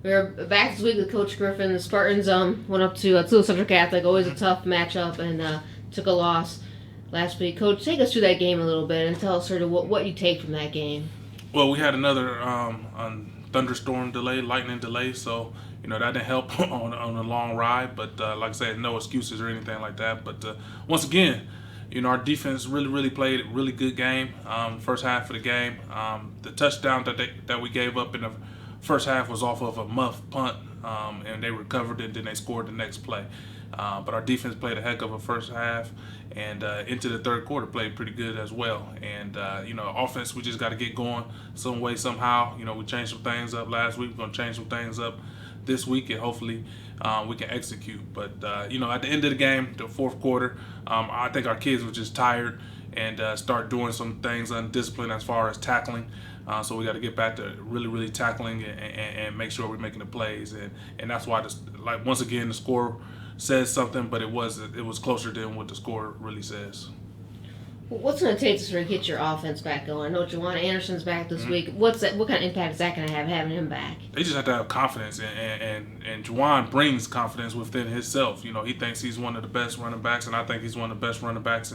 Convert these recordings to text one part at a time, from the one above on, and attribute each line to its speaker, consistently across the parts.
Speaker 1: We're back this week with Coach Griffin. The Spartans went up to Toledo Central Catholic, always a tough matchup, and took a loss last week. Coach, take us through that game a little bit and tell us sort of what you take from that game.
Speaker 2: Well, we had another thunderstorm delay, lightning delay, so that didn't help on a long ride. But like I said, no excuses or anything like that. But once again, our defense really played a really good game. First half of the game, the touchdown that we gave up in the first half was off of a muff punt, and they recovered it. Then they scored the next play. But our defense played a heck of a first half, and into the third quarter played pretty good as well. And offense, we just got to get going some way somehow. We changed some things up last week. We're gonna change some things up this week, and hopefully we can execute. But at the end of the game, the fourth quarter, I think our kids were just tired and start doing some things undisciplined as far as tackling. So we got to get back to really tackling and make sure we're making the plays. And that's why, once again, the score says something, but it was closer than what the score really says.
Speaker 1: What's going to take to sort of get your offense back going? I know Juwan Anderson's back this week. What kind of impact is that going to have having him back?
Speaker 2: They just have to have confidence, and Juwan brings confidence within himself. He thinks he's one of the best running backs, and I think he's one of the best running backs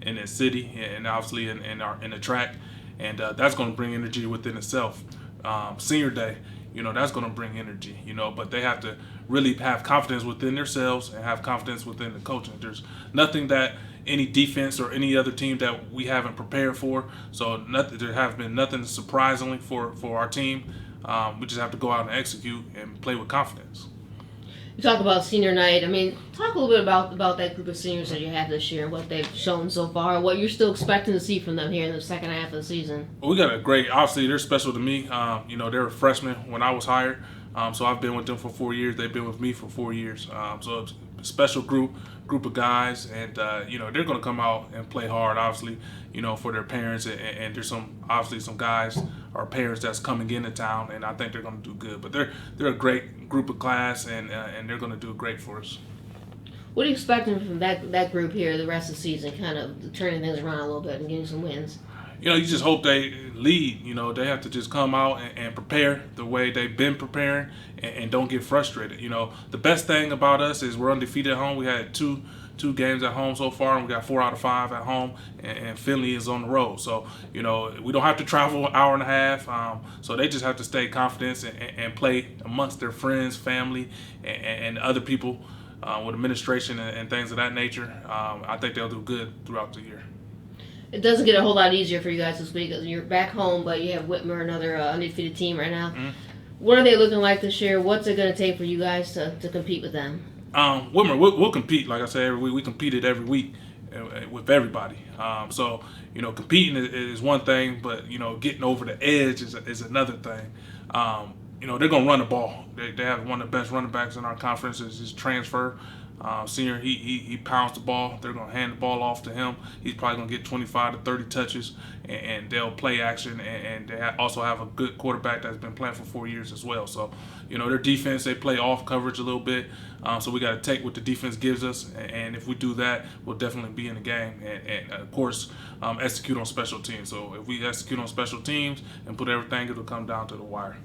Speaker 2: in the city, and obviously in the track, and that's going to bring energy within itself. Senior day, that's going to bring energy, but they have to really have confidence within themselves and have confidence within the coaching. There's nothing that any defense or any other team that we haven't prepared for. So there have been nothing surprisingly for our team. We just have to go out and execute and play with confidence.
Speaker 1: You talk about senior night. I mean, talk a little bit about that group of seniors that you have this year, what they've shown so far, what you're still expecting to see from them here in the second half of the season.
Speaker 2: Well, we got a great, obviously they're special to me. They're a freshman when I was hired. So I've been with them for 4 years. They've been with me for 4 years. So it's a special group of guys, and they're going to come out and play hard. Obviously, for their parents, and there's some guys or parents that's coming into town, and I think they're going to do good. But they're a great group of class, and they're going to do great for us.
Speaker 1: What are you expecting from that group here the rest of the season, kind of turning things around a little bit and getting some wins?
Speaker 2: You just hope they lead. They have to just come out and prepare the way they've been preparing and don't get frustrated. The best thing about us is we're undefeated at home. We had two games at home so far, and we got 4 out of 5 at home, and Finley is on the road. So, we don't have to travel an hour and a half. So they just have to stay confident and play amongst their friends, family, and other people with administration and things of that nature. I think they'll do good throughout the year.
Speaker 1: It doesn't get a whole lot easier for you guys this week. You're back home, but you have Whitmer, another undefeated team right now.
Speaker 2: Mm-hmm.
Speaker 1: What are they looking like this year? What's it going to take for you guys to compete with them?
Speaker 2: Whitmer, we'll compete. Like I said, every week we competed every week with everybody. So competing is one thing, but getting over the edge is another thing. They're gonna run the ball. They have one of the best running backs in our conference. Is his transfer. Senior, he pounds the ball. They're going to hand the ball off to him. He's probably going to get 25 to 30 touches, and they'll play action. And they also have a good quarterback that's been playing for 4 years as well. So, their defense, they play off coverage a little bit. So we got to take what the defense gives us, and if we do that, we'll definitely be in the game. And of course, execute on special teams. So if we execute on special teams and put everything, it'll come down to the wire.